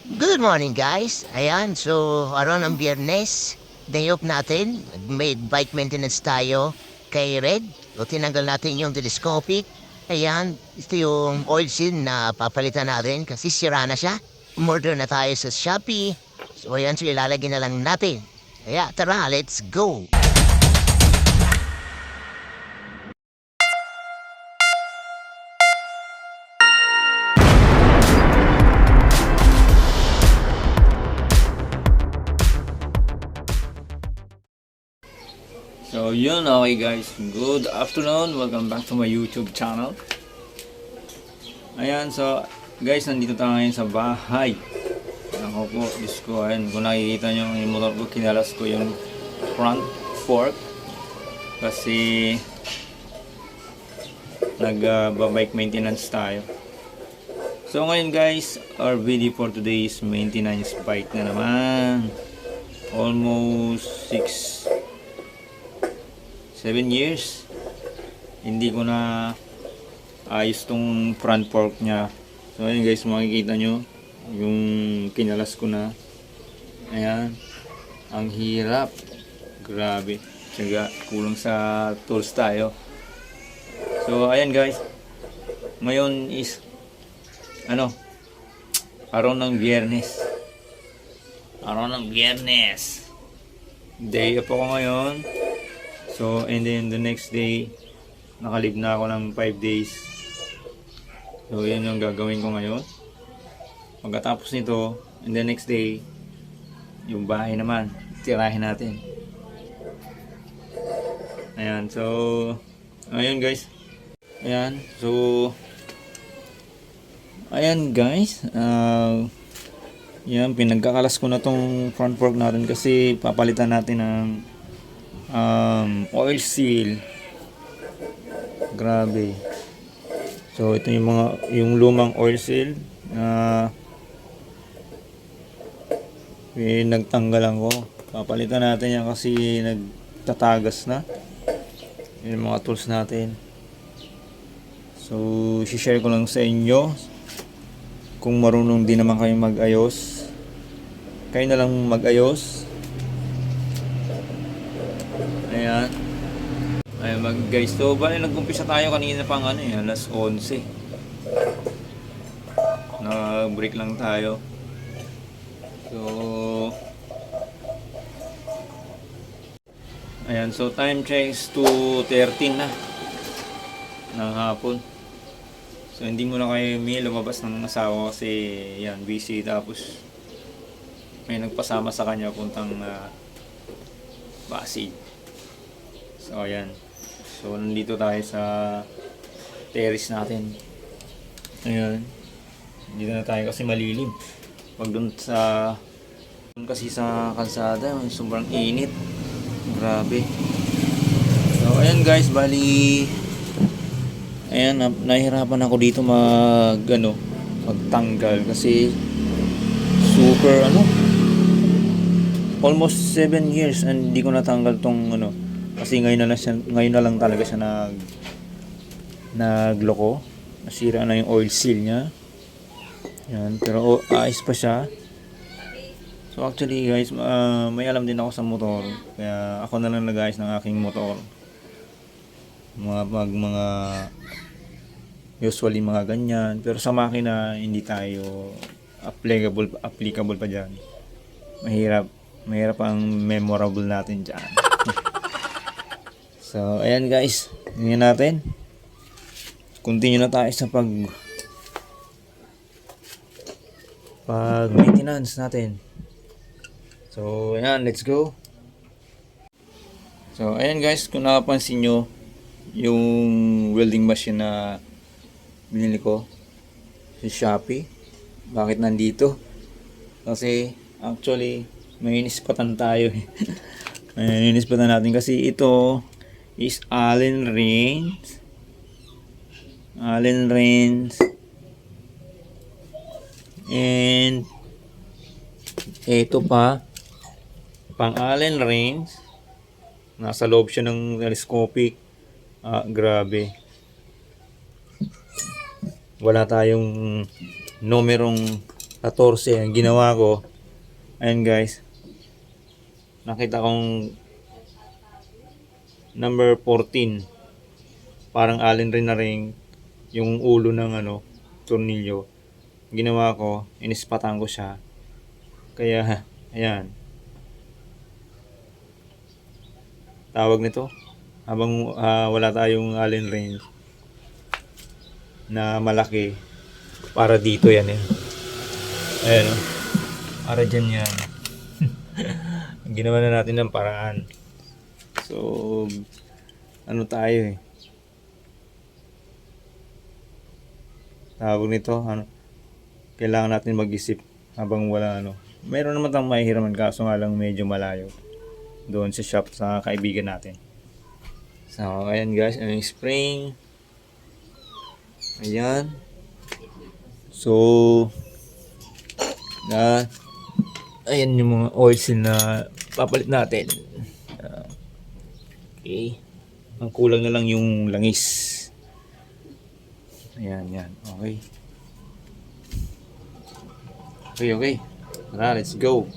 Good morning guys. Ayan, so aron ang Biyernes, day off natin. May bike maintenance tayo kay Red. O tinanggal natin yung telescopic. Ayan, ito yung oil seal na papalitan natin kasi sira na siya. Order na tayo sa Shopee. So ayan, so ilalagay na lang natin. Kaya tara, let's go! So yun, okay guys, good afternoon, welcome back to my YouTube channel. Ayan, so guys, nandito tayo ngayon sa bahay. Ako po, Diyos ko, ayan, kung nakikita nyo yung motor ko, kinalas ko yung front fork kasi nag-bike maintenance tayo. So ngayon guys, our video for today is maintenance bike na naman. Almost 7 years hindi ko na ayos tong front fork nya. So ayun guys, makikita nyo yung kinalas ko na. Ayan, ang hirap, grabe, tiyaga, kulang sa tools tayo. So ayan guys, ngayon is araw ng Biyernes, day off ako ngayon. So, and then the next day, nakalib na ako ng 5 days. So, yan yung gagawin ko ngayon. Pagkatapos nito, and the next day, yung bahay naman, tirahin natin. Ayan, so, ayun guys. Ayan, so, ayan guys. Yan, pinagkakalas ko na tong front fork natin kasi papalitan natin ng oil seal. Grabe. So ito yung lumang oil seal na nagtanggalan ko. Papalitan natin yan kasi nagtatagas na yung mga tools natin. So share ko lang sa inyo. Kung marunong din naman kayo mag-ayos, kayo na lang mag-ayos. Ayan. Ayan guys, so bali nag-umpisa tayo kanina pang alas 11. Nag-break lang tayo. So ayan, so time check is 2:13 na ng hapon. So hindi muna kayo lumabas ng asawa kasi yan, busy, tapos may nagpasama sa kanya puntang Pasig. So ayan, so nandito tayo sa terrace natin. Ayan, dito na tayo kasi malilim. Pag doon kasi sa kalsada, sobrang init, grabe. So ayan guys, bali ayan, nahihirapan ako dito magtanggal kasi super almost 7 years and hindi ko natanggal tong kasi ngayon na lang talaga siya nagloko. Nasira na yung oil seal niya. Yan, pero ayos pa siya. So actually guys, may alam din ako sa motor, kaya ako na lang nag-ayos ng aking motor. Mga usually mga ganyan, pero sa makina hindi tayo applicable pa diyan. Mahirap ang memorable natin diyan. So ayan guys, tingnan natin. Continue na tayo sa pag maintenance natin. So ayan, let's go. So ayan guys, kung napapansin nyo yung welding machine na binili ko sa Shopee, bakit nandito? Kasi actually may inispatan tayo. May inispatan natin kasi ito is Allen wrench and ito pa pang Allen wrench, nasa loob siya ng telescopic. Grabe, wala tayong numerong 14 ang ginawa ko. Ayan guys. Nakita kong number 14. Parang allen rin na ring yung ulo ng tornilyo. Ginawa ko, inispatan ko siya. Kaya, ayan. Tawag nito, habang wala tayong allen wrench na malaki, para dito yan eh. Ayan o. Para dyan yan. Ginawa na natin ng paraan. So, ano tayo eh. Tawag nito, kailangan natin mag-isip habang wala Mayroon naman tayong mahihiraman, kaso nga lang medyo malayo. Doon sa shop sa kaibigan natin. So, ayan guys, yung spring. Ayan. So, ayan yung mga oils na papalit natin. Okay. Ang kulang na lang yung langis. Ayan, yan. Okay. Okay. Tara, let's go.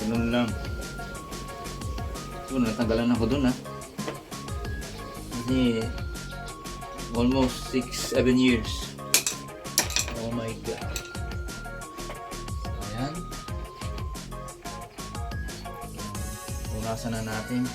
Ganun lang. So, natanggalan ako dun kasi almost 6-7 years. Oh my god. Ayan. Punasan na natin.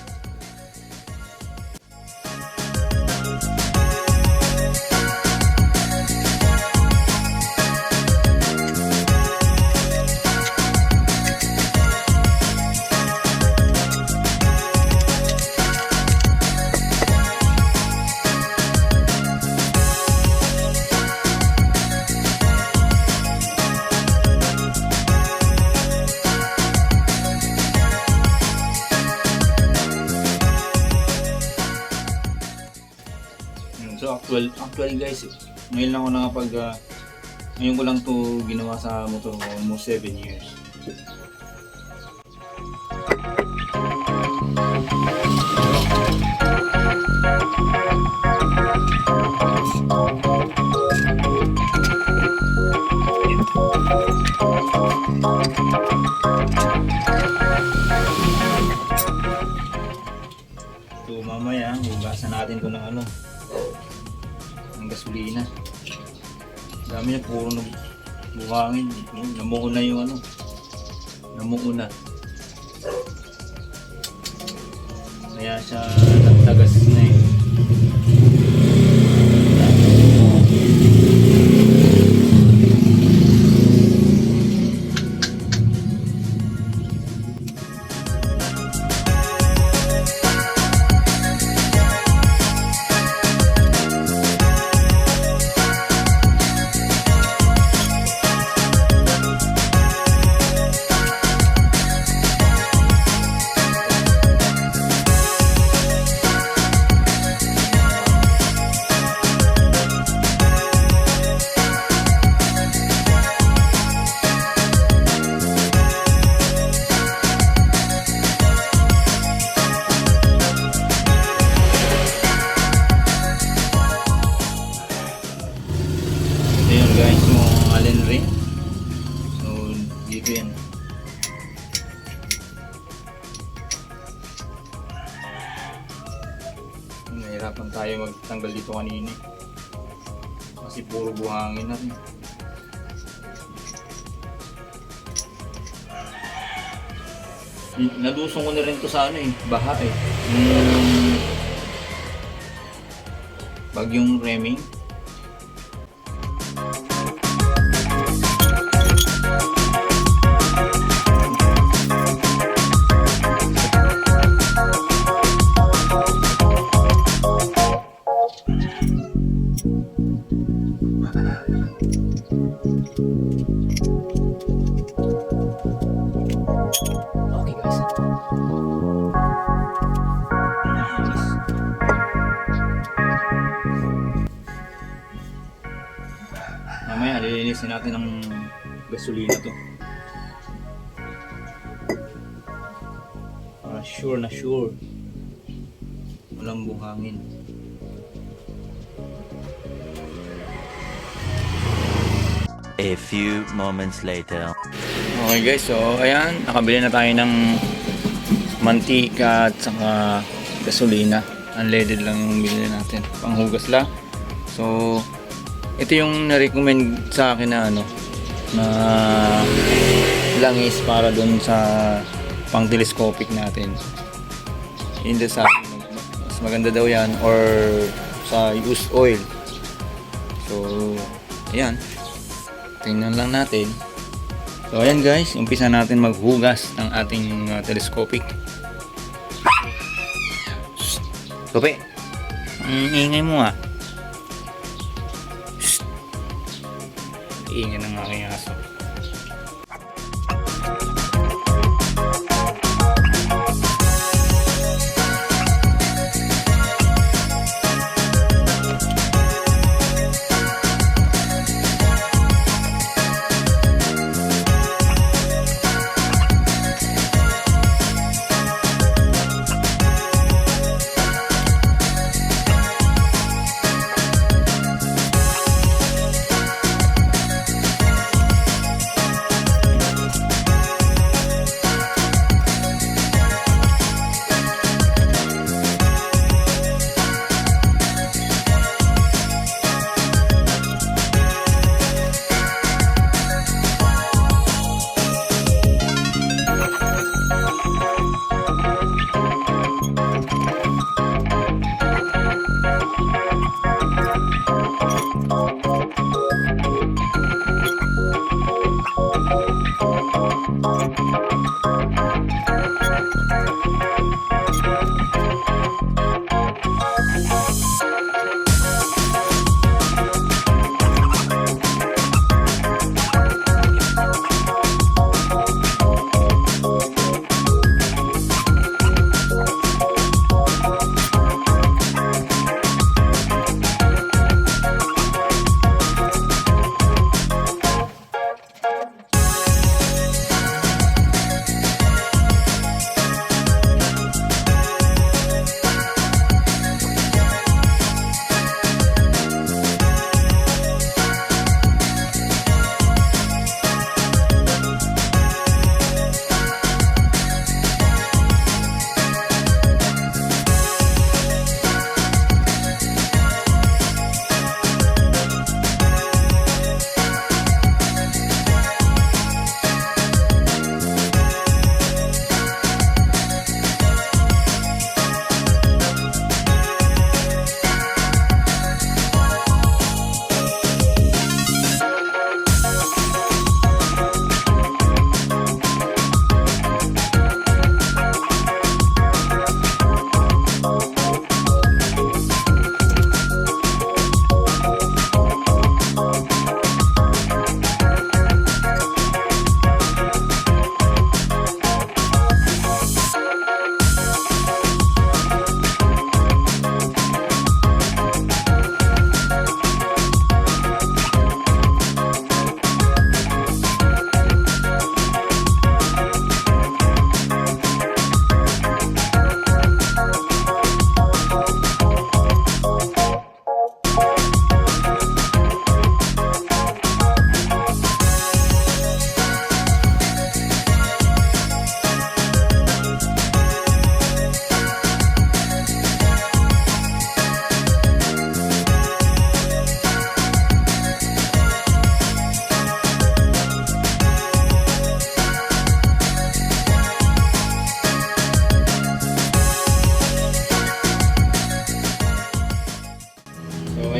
So actually guys, ngayon lang ako ngayon ko lang to ginawa sa motor ko, almost 7 years. So mamaya, hugasan natin kung ng ng gasolina. Dami na puro buhangin. Namuo na yung namuo na. Kaya siya nagtagas na eh. Nahirapan tayo magtanggal dito kanina. Kasi puro buhangin na rin. Nalusong ko na rin to sa ano eh, baha eh. Bagyong Reming. Okay guys. Mamaya lilinisin natin ng gasolina to. Para sure na sure. Walang buhangin. A few moments later. Okay guys, so ayan, nakabili na tayo ng mantika at saka gasolina. Unleaded lang yung binili natin, panghugas lang. So ito yung na-recommend sa akin na ano, na langis para dun sa pang telescopic natin. Hindi sa akin, mas maganda daw yan, or sa used oil. So ayan, tingnan lang natin. So ayan guys, umpisa natin maghugas ng ating telescopic. Sope, ang ingay mo ah. Ingay ng aking aso.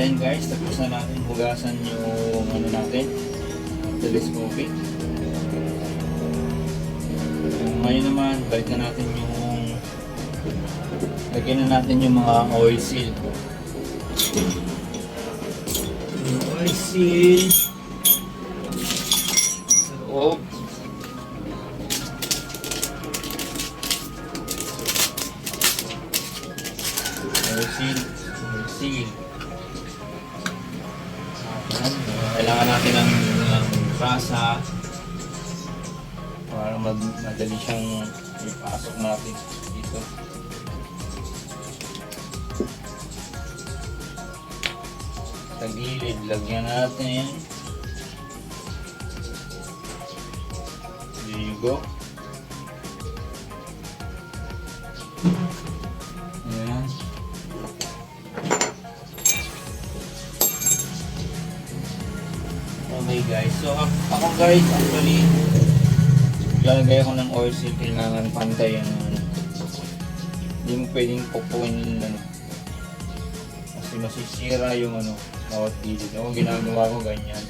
ayan guys, tapos na natin hugasan yung ano natin, telescopic. Ngayon naman, balik na natin yung lagyan na natin yung mga oil seal. Yung oil seal sa loob. Oil seal. Kailangan natin ng grasa para madali siyang ipasok natin dito. Sa gilid, lagyan natin. There you go. Ayan. Okay guys, so ako guys, actually lalagay ako ng oil seal, kailangan pantay yan. Hindi mo pwedeng pupuin yung ano, kasi masisira yung ano, bawat gilid. Ako ginagawa ko ganyan.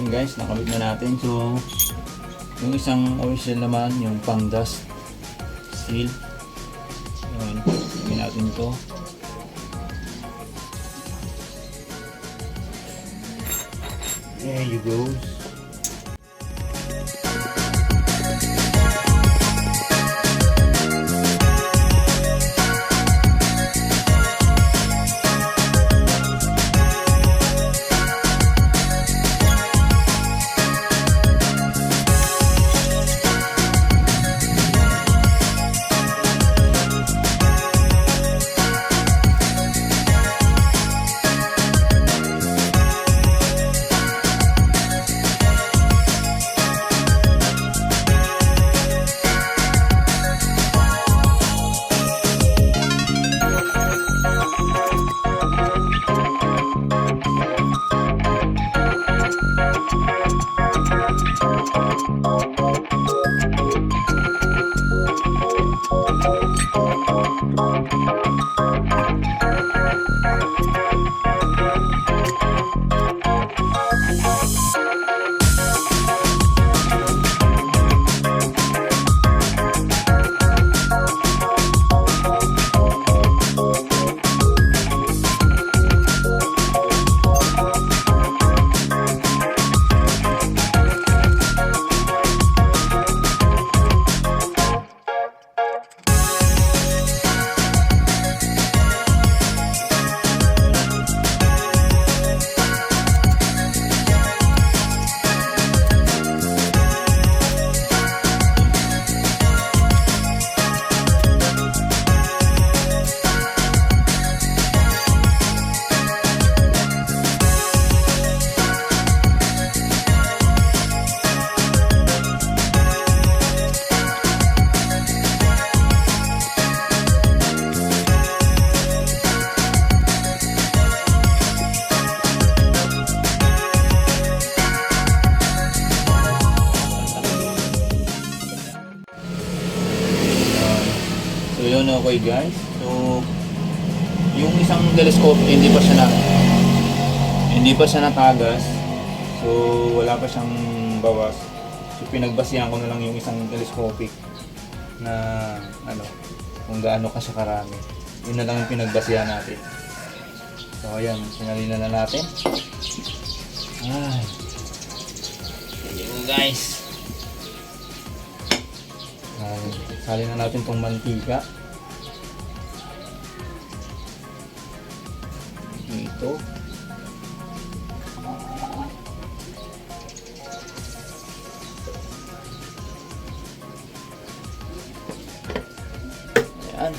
Guys, nakamit na natin. So, yung isang oil seal naman, yung pang dust seal. Ayan, gawin natin ito. There you go. Ayun, okay guys. So, yung isang telescope hindi pa siya natagas. So, wala pa siyang bawas. So, pinagbasihan ko na lang yung isang telescopic na kung gaano ka siya karami. Yun na lang yung pinagbasihan natin. So, ayan, sinalina na natin. Ay. Ayun guys. Salin na natin tong mantika. Ito. Ayan.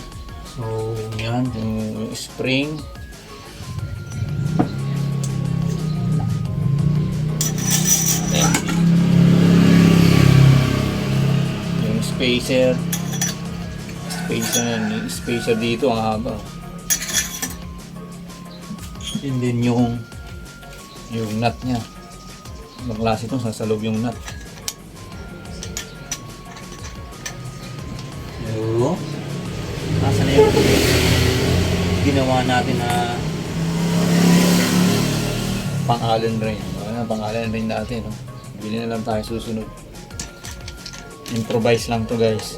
So, yan yung spring. Ayan. Yung spacer. Yung spacer dito ang haba. And then yung nut niya. Ibang klase itong sasalog yung nut. So, nasa na yung ginawa natin na pang-Allen ring. Pang-Allen ring natin. No? Bili na lang tayo susunod. Improvise lang to guys.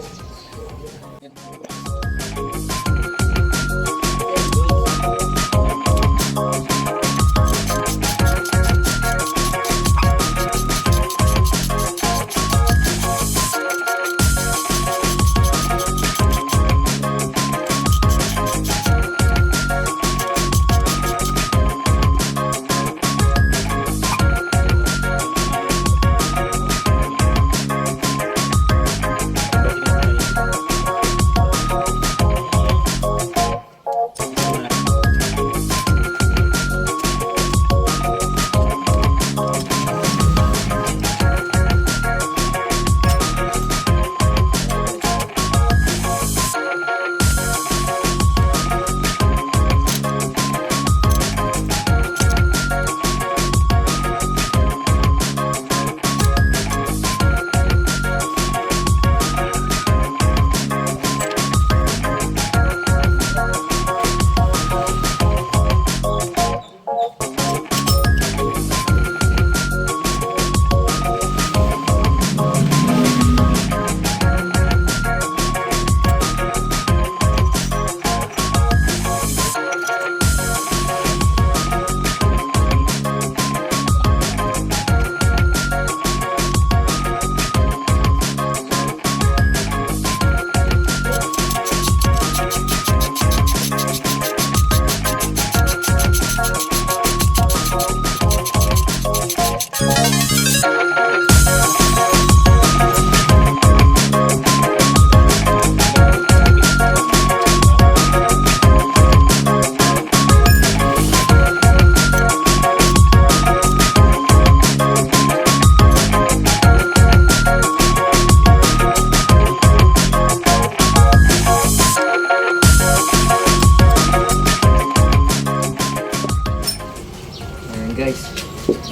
Guys,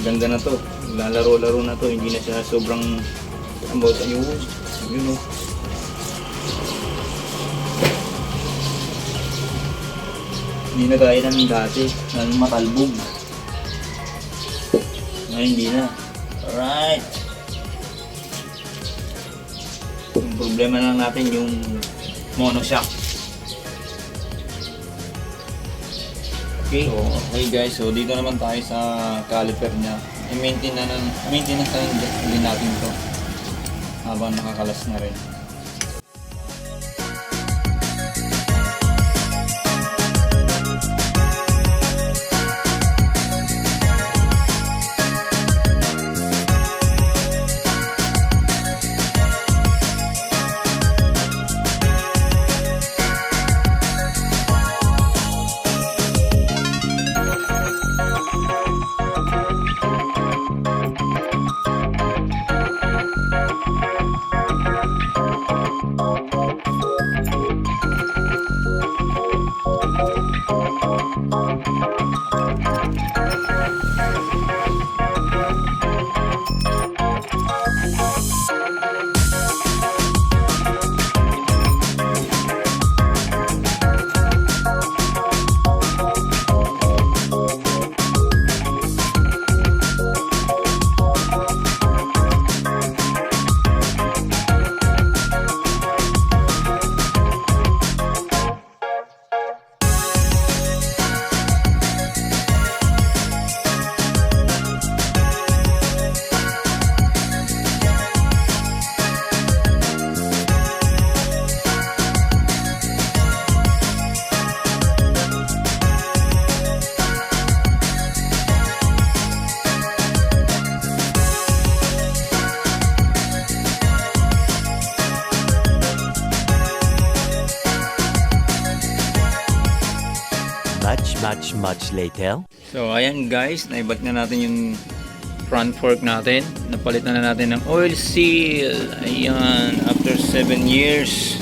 ganda na to. Lalaro-laro na to. Hindi na siya sobrang ambot. Ayun, yun o. Hindi na gaya ng dati. Matalbog. Ngayon hindi na. Alright. Yung problema lang natin yung monoshock. Okay. So, okay guys, so dito naman tayo sa caliper niya. I-maintenance na din natin ito habang nakakalas na rin. much later. So ayan guys, naibalik na natin yung front fork natin. Napalitan na natin ng oil seal. Ayan, after 7 years.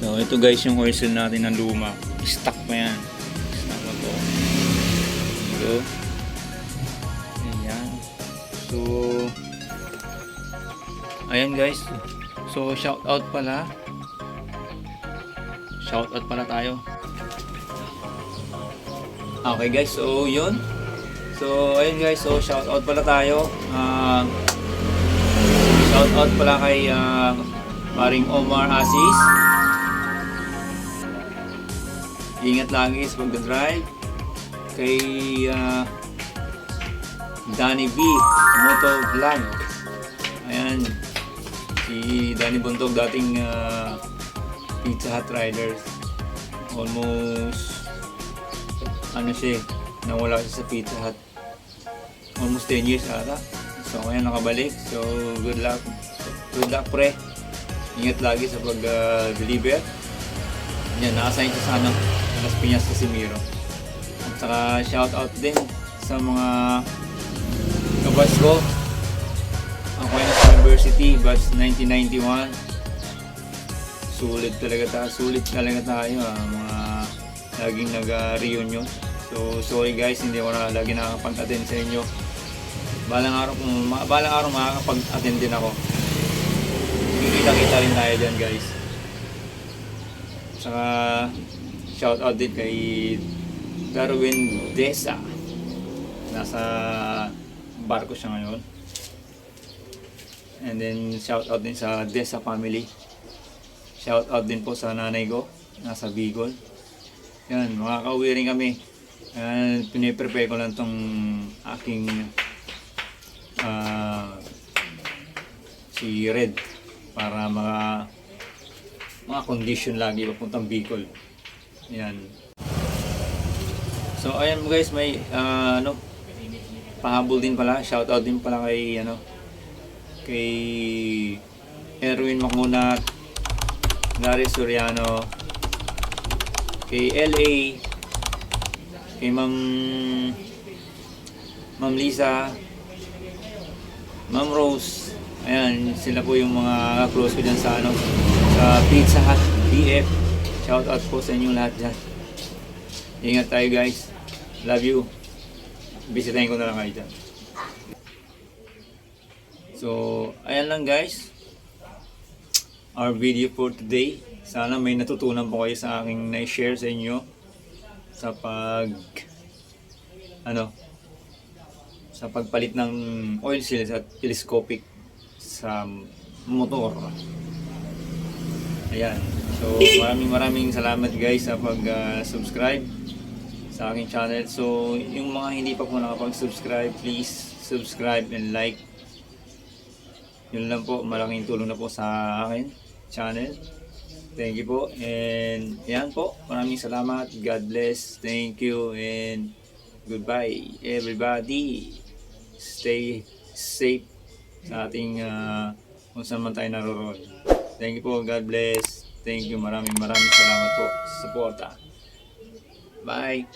So ito guys yung oil seal natin na luma. Stock pa yan. Stock na to. Ito. Ayan. So ayan guys. So shout out pala. Shout out pala tayo. Okay guys, so yun. So ayun guys, so shout out pala tayo. Shout out pala kay paring Omar Asis. Ingat lagi sa pagdadrive. Kay Danny B Moto Vlog. Ayan. Si Danny Buntog dating Pizza Hut Riders. Almost ano siya, nawala siya sa Pizza Hut. Almost 10 years ata. So kaya nakabalik. So good luck. Good luck pre. Ingat lagi sa pag-deliver. Yan, naka-assign siya sa Las Piñas Casimiro. At saka shout out din sa mga kabats ko. Aquinas University, batch 1991. Sulit talaga tayo, mga laging nag-reunion. So sorry guys, hindi ako na lagi nakakapag-attend sa inyo. Balang araw makakapag-attend din ako. Kikita-kita rin tayo dyan guys. Saka shout out din kay Darwin Desa. Nasa barko siya ngayon. And then shout out din sa Desa family. Shout out din po sa nanay ko, nasa Bicol. Yan, makakauwi rin kami. Piniprepare ko lang tong aking si Red para mga condition lagi papuntang Bicol. Yan. So ayan guys, may pahabol din pala, shout out din pala kay Erwin Makunat, Gary Soriano, kay LA, kay Ma'am Lisa, Ma'am Rose. Ayan, sila po yung mga close ko dyan sa Pizza Hut BF. Shout out po sa inyong lahat dyan. Ingat tayo guys. Love you. Bisitahin ko na lang kayo dyan. So, ayan lang guys. Our video for today. Sana may natutunan po kayo sa aking na-share sa inyo sa sa pagpalit ng oil seal at telescopic sa motor. Ayan. So, maraming salamat guys sa pag-subscribe sa aking channel. So, yung mga hindi pa po nakapag-subscribe, please subscribe and like. Yun lang po, malaking tulong na po sa akin channel. Thank you po. And yan po, maraming salamat. God bless. Thank you and goodbye everybody. Stay safe sa ating kung saan man tayo naroon. Thank you po. God bless. Thank you. Maraming salamat po sa suporta. Bye.